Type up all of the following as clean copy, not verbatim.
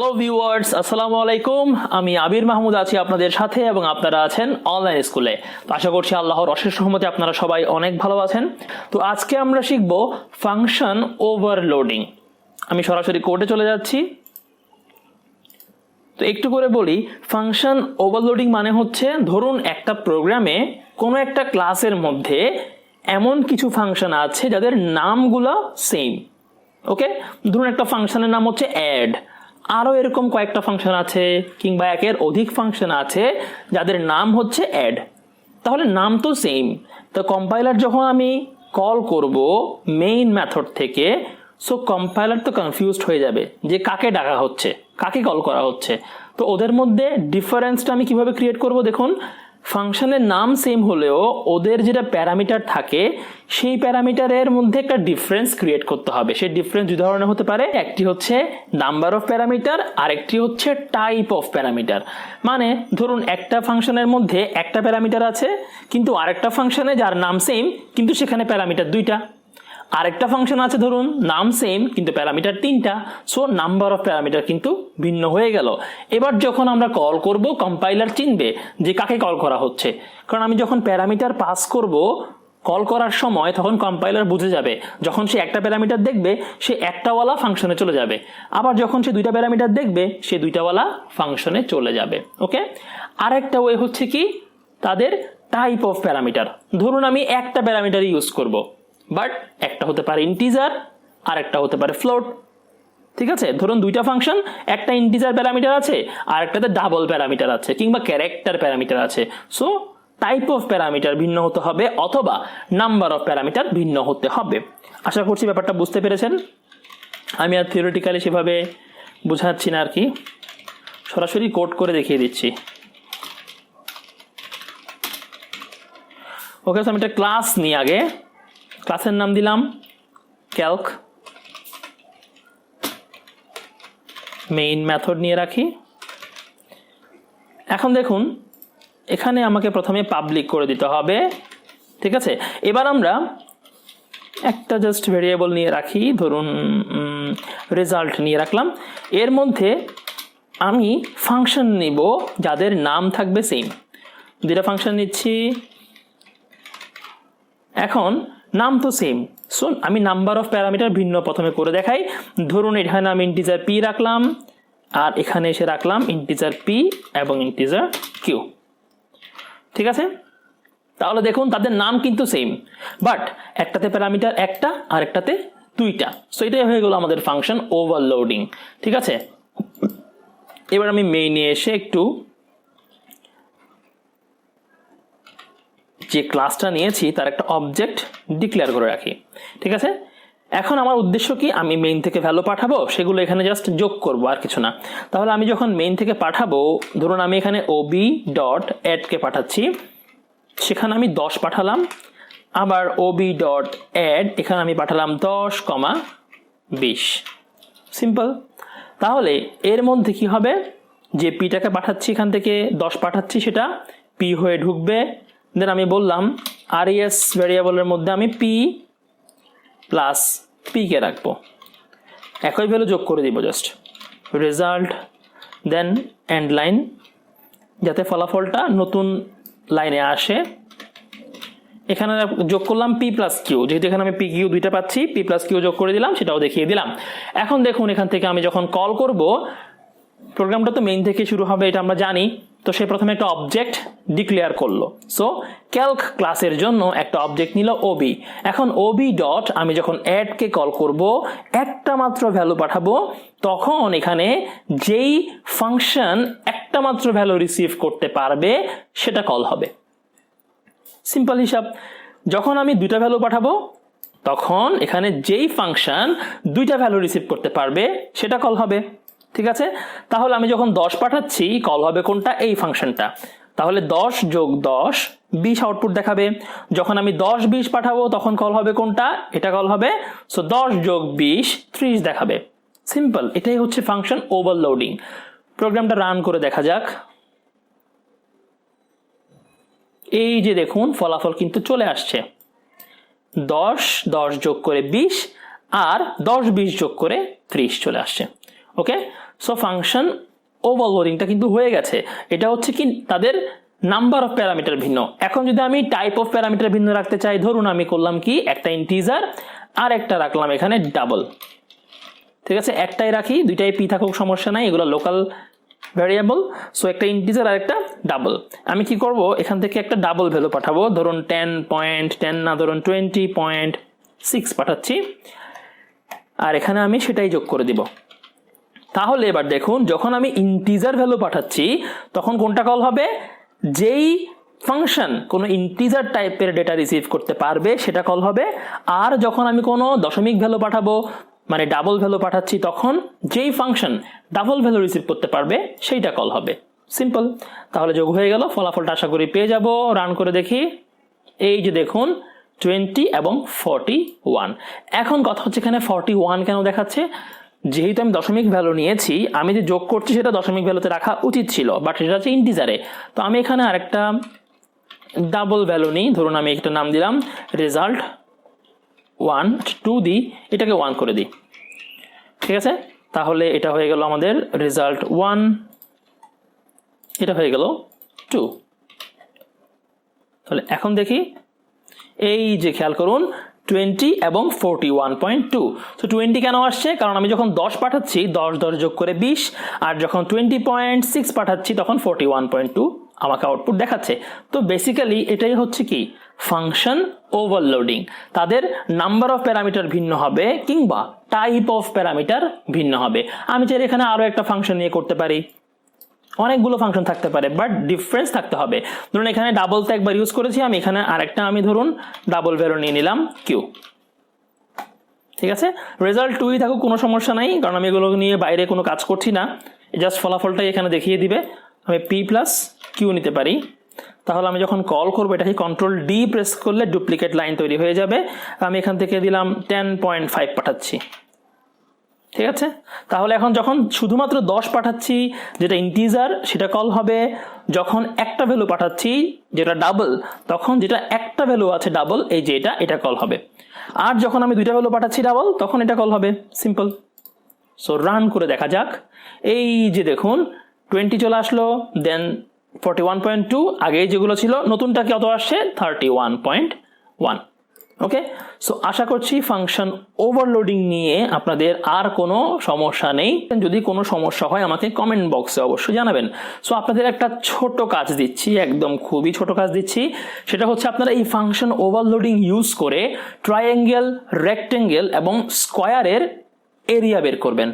Hello viewers, আসসালামু আলাইকুম। আমি আবির মাহমুদ আছি আপনাদের সাথে এবং আপনারা আছেন অনলাইন স্কুলে। তো আশা করছি আল্লাহর অশেষ রহমতে আপনারা সবাই অনেক ভালো আছেন। তো আজকে আমরা শিখব ফাংশন ওভারলোডিং। আমি সরাসরি কোডে চলে যাচ্ছি। তো একটু করে বলি, ফাংশন ওভারলোডিং মানে হচ্ছে, ধরুন একটা প্রোগ্রামে কোনো একটা ক্লাসের মধ্যে এমন কিছু ফাংশন আছে যাদের নামগুলো সেম। ওকে, ধরুন একটা ফাংশনের নাম হচ্ছে অ্যাড, আরও এরকম কয়েকটা ফাংশন আছে কিংবা একের অধিক ফাংশন আছে যাদের নাম হচ্ছে অ্যাড। তাহলে নাম তো সেম, তো কম্পাইলার যখন আমি কল করব মেইন মেথড থেকে, সো কম্পাইলার তো কনফিউজড হয়ে যাবে যে কাকে ডাকা হচ্ছে, কাকে কল করা হচ্ছে। তো ওদের মধ্যে ডিফারেন্সটা আমি কিভাবে ক্রিয়েট করব? দেখুন, ফাংশনের নাম সেম হলেও ওদের যেটা প্যারামিটার থাকে সেই প্যারামিটারের মধ্যে একটা ডিফারেন্স ক্রিয়েট করতে হবে। সেই ডিফারেন্স দুই ধরনের হতে পারে, একটি হচ্ছে নাম্বার অফ প্যারামিটার, আরেকটি হচ্ছে টাইপ অফ প্যারামিটার। মানে ধরুন একটা ফাংশনের মধ্যে একটা প্যারামিটার আছে কিন্তু আরেকটা ফাংশনে যার নাম সেম কিন্তু সেখানে প্যারামিটার দুইটা। আরেকটা ফাংশন আছে ধরুন নাম সেম কিন্তু প্যারামিটার তিনটা, সো নাম্বার অফ প্যারামিটার কিন্তু ভিন্ন হয়ে গেল। এবার যখন আমরা কল করব কম্পাইলার চিনবে যে কাকে কল করা হচ্ছে, কারণ আমি যখন প্যারামিটার পাস করব কল করার সময় তখন কম্পাইলার বুঝে যাবে। যখন সে একটা প্যারামিটার দেখবে সে একটাওয়ালা ফাংশনে চলে যাবে, আবার যখন সে দুইটা প্যারামিটার দেখবে সে দুইটাওয়ালা ফাংশনে চলে যাবে। ওকে, আরেকটা ওয়ে হচ্ছে কি, তাদের টাইপ অফ প্যারামিটার। ধরুন আমি একটা প্যারামিটার ইউজ করব, বাট একটা হতে পারে ইন্টিজার আর একটা হতে পারে ফ্লোট। ঠিক আছে, ধরুন দুইটা ফাংশন, একটা ইন্টিজার প্যারামিটার আছে আর একটাতে ডাবল প্যারামিটার আছে কিংবা ক্যারেক্টার প্যারামিটার আছে। সো টাইপ অফ প্যারামিটার ভিন্ন হতে হবে অথবা নাম্বার অফ প্যারামিটার ভিন্ন হতে হবে। আশা করছি ব্যাপারটা বুঝতে পেরেছেন। আমি আর থিওরিটিক্যালি সেভাবে বোঝাচ্ছি না আর কি, সরাসরি কোড করে দেখিয়ে দিচ্ছি। ওকে, আমি একটা ক্লাস নিই আগে। ক্লাসের নাম দিলাম ক্যালক, মেইন মেথড নিয়ে রাখি। এখন দেখুন এখানে আমাকে প্রথমে পাবলিক করে দিতে হবে। ঠিক আছে, এবার আমরা একটা জাস্ট ভেরিয়েবল নিয়ে রাখি, ধরুন রেজাল্ট নিয়ে রাখলাম। এর মধ্যে আমি ফাংশন নিব যাদের নাম থাকবে সেম। দুইটা ফাংশন নিচ্ছি, এখন নাম তো সেম, সো আমি নাম্বার অফ প্যারামিটার ভিন্ন প্রথমে করে দেখাই। ধরুন এখানে আমি ইন্টিজার পি রাখলাম আর এখানে এসে রাখলাম ইন্টিজার পি এবং ইন্টিজার কিউ। ঠিক আছে, তাহলে দেখুন তাদের নাম কিন্তু সেম, বাট একটাতে প্যারামিটার একটা আর একটাতে দুইটা। সো এটাই হয়ে গেল আমাদের ফাংশন ওভারলোডিং। ঠিক আছে, এবার আমি মেইনে এসে একটু যে ক্লাসটা নিয়েছি তার একটা অবজেক্ট ডিক্লেয়ার করে রাখি। ঠিক আছে, এখন আমার উদ্দেশ্য কি, আমি মেইন থেকে ভ্যালু পাঠাবো, সেগুলো এখানে জাস্ট যোগ করবো আর কিছু না। তাহলে আমি যখন মেইন থেকে পাঠাবো, ধরুন আমি এখানে ওবি ডট অ্যাডকে পাঠাচ্ছি, সেখানে আমি 10 পাঠালাম। আবার ওবি ডট অ্যাড এখানে আমি পাঠালাম 10,20। সিম্পল। তাহলে এর মধ্যে কি হবে, যে পিটাকে পাঠাচ্ছি এখান থেকে 10 পাঠাচ্ছি সেটা পি হয়ে ঢুকবে। দেন আমি বললাম আরএস ভ্যারিয়েবলের মধ্যে আমি পি প্লাস পি কে রাখবো, একই ভ্যালু যোগ করে দিব just result, then end line, যাতে ফলাফলটা নতুন লাইনে আসে। এখানে যোগ করলাম পি প্লাস কিউ, যেহেতু এখানে আমি পি কিউ দুইটা পাচ্ছি, পি প্লাস কিউ যোগ করে দিলাম, সেটাও দেখিয়ে দিলাম। এখন দেখুন এখান থেকে আমি যখন কল করব, প্রোগ্রামটা তো মেইন থেকে শুরু হবে এটা আমরা জানি, তো সে প্রথমে একটা অবজেক্ট ডিক্লেয়ার করলো। সো ক্যালক ক্লাসের জন্য একটা অবজেক্ট নিল ওবি। এখন ওবি ডট আমি যখন অ্যাডকে কল করব, একটা মাত্র ভ্যালু পাঠাবো, তখন এখানে যেই ফাংশন একটা মাত্র ভ্যালু রিসিভ করতে পারবে সেটা কল হবে। সিম্পল হিসাব। যখন আমি দুইটা ভ্যালু পাঠাবো তখন এখানে যেই ফাংশন দুইটা ভ্যালু রিসিভ করতে পারবে সেটা কল হবে। ঠিক আছে, তাহলে আমি যখন 10 পাঠাচ্ছি কল হবে কোনটা, এই ফাংশনটা। তাহলে 10 যোগ 10 20 আউটপুট দেখাবে। যখন আমি 10 20 পাঠাবো তখন কল হবে কোনটা, এটা কল হবে। সো 10 যোগ 20 30 দেখাবে। সিম্পল, এটাই হচ্ছে ফাংশন ওভারলোডিং। প্রোগ্রামটা রান করে দেখা যাক। এই যে দেখুন ফলাফল কিন্তু চলে আসছে, 10 যোগ করে 20 আর 10 20 যোগ করে 30 চলে আসছে। ওকে, সো ফাংশন ওভারলোডিংটা কিন্তু হয়ে গেছে। এটা হচ্ছে কি তাদের নাম্বার অফ প্যারামিটার ভিন্ন। এখন যদি আমি টাইপ অফ প্যারামিটার ভিন্ন রাখতে চাই, ধরুন আমি করলাম কি একটা ইন্টিজার আর একটা রাখলাম এখানে ডাবল, ঠিক আছে, একটাই রাখি, দুইটাই পি থাকুক সমস্যা নাই, এগুলো লোকাল ভ্যারিয়েবল। সো একটা ইন্টিজার আর একটা ডাবল, আমি কি করব এখান থেকে একটা ডাবল ভ্যালু পাঠাবো, ধরুন 10.10 না ধরুন 20.6 পাঠাচ্ছি, আর এখানে আমি সেটাই যোগ করে দিব। তাহলে এবার দেখুন যখন আমি ইন্টিজার ভ্যালু পাঠাচ্ছি তখন কোনটা কল হবে, যেই ফাংশন কোনো ইন্টিজার টাইপের ডেটা রিসিভ করতে পারবে সেটা কল হবে। আর যখন আমি কোনো দশমিক ভ্যালু পাঠাবো মানে ডাবল ভ্যালু পাঠাচ্ছি তখন যেই ফাংশন ডাবল ভ্যালু রিসিভ করতে পারবে সেইটা কল হবে। সিম্পল। তাহলে যোগ হয়ে গেল, ফলাফলটা আশা করি পেয়ে যাব। রান করে দেখি, এই যে দেখুন 20 এবং 41। এখন কথা হচ্ছে এখানে 41 কেন দেখাচ্ছে, যেহেতু আমি দশমিক ভ্যালু নিয়েছি, আমি যে যোগ করছি সেটা দশমিক ভ্যালুতে রাখা উচিত ছিল, বাট সেটা হচ্ছে ইন্টিজারে। তো আমি এখানে আরেকটা ডাবল ভ্যালু নিই, ধরুন আমি একটা নাম দিলাম রেজাল্ট 1, 2 দিই, এটাকে 1 করে দিই, ঠিক আছে। তাহলে এটা হয়ে গেল আমাদের রেজাল্ট 1, এটা হয়ে গেল 2। তাহলে এখন দেখি, এই যে খেয়াল করুন 20 এবং 41.2। তো 20 কেন আসছে, কারণ আমি যখন 10 পাঠাচ্ছি 10 যোগ করে 20, আর যখন 20.6 পাঠাচ্ছি তখন 41.2 আমাকে আউটপুট দেখাচ্ছে। তো বেসিক্যালি এটাই হচ্ছে কি ফাংশন ওভারলোডিং। তাদের নাম্বার অফ প্যারামিটার ভিন্ন হবে কিংবা টাইপ অফ প্যারামিটার ভিন্ন হবে। আমি চাইলে এখানে আরো একটা ফাংশন নিয়ে করতে পারি, অনেকগুলো ফাংশন থাকতে পারে, বাট ডিফারেন্স থাকতে হবে। ধরুন এখানে ডাবল তো একবার ইউজ করেছি আমি, এখানে আরেকটা আমি ধরুন ডাবল ভ্যালু নিয়ে নিলাম কিউ, ঠিক আছে। রেজাল্ট 2ই থাকুক কোনো সমস্যা নাই, কারণ আমি এগুলো নিয়ে বাইরে কোনো কাজ করছি না, জাস্ট ফলাফলটাই এখানে দেখিয়ে দিবে। আমি পি প্লাস কিউ নিতে পারি, তাহলে আমি যখন কল করবো এটাকে কন্ট্রোল ডি প্রেস করলে ডুপ্লিকেট লাইন তৈরি হয়ে যাবে। আমি এখান থেকে দিলাম 10.5 পাঠাচ্ছি, ঠিক আছে। তাহলে এখন যখন শুধুমাত্র 10 পাঠাচ্ছি যেটা ইন্টিজার সেটা কল হবে, যখন একটা ভ্যালু পাঠাচ্ছি যেটা ডাবল তখন যেটা একটা ভ্যালু আছে ডাবল এই যে এটা কল হবে, আর যখন আমি দুইটা ভ্যালু পাঠাচ্ছি ডাবল তখন এটা কল হবে। সিম্পল। সো রান করে দেখা যাক, এই যে দেখুন 20 চলে আসলো, দেন 41.2, আগে যেগুলো ছিল নতুনটা কত আসছে 31.1। ওকে, সো আশা করছি ফাংশন ওভারলোডিং নিয়ে আপনাদের আর কোনো সমস্যা নেই। যদি কোনো সমস্যা হয় আমাকে কমেন্ট বক্সে অবশ্যই জানাবেন। সো আপনাদের একটা ছোট কাজ দিচ্ছি, একদম খুবই ছোট কাজ দিচ্ছি, সেটা হচ্ছে আপনারা এই ফাংশন ওভারলোডিং ইউজ করে ট্রায়াঙ্গেল, রেক্টেঙ্গেল এবং স্কোয়ারের এরিয়া বের করবেন,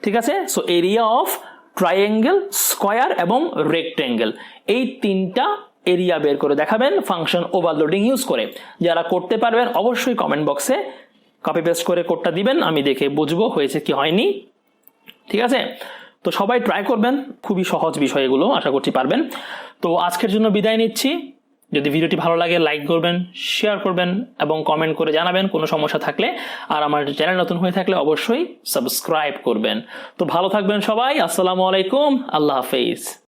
ঠিক আছে। So area of triangle, square এবং রেক্টেঙ্গেল, এই তিনটা এরিয়া বের করে দেখাবেন ফাংশন ওভারলোডিং ইউজ করে। যারা করতে পারবেন অবশ্যই কমেন্ট বক্সে কপি পেস্ট করে কোডটা দিবেন, আমি দেখে বুঝবো হয়েছে কি হয়নি, ঠিক আছে। তো সবাই ট্রাই করবেন, খুবই সহজ বিষয় এগুলো, আশা করছি পারবেন। তো আজকের জন্য বিদায় নিচ্ছি। যদি ভিডিওটি ভালো লাগে লাইক করবেন, শেয়ার করবেন এবং কমেন্ট করে জানাবেন কোনো সমস্যা থাকলে। আর আমার চ্যানেল নতুন হয়ে থাকলে অবশ্যই সাবস্ক্রাইব করবেন। তো ভালো থাকবেন সবাই, আসসালামু আলাইকুম, আল্লাহ হাফেজ।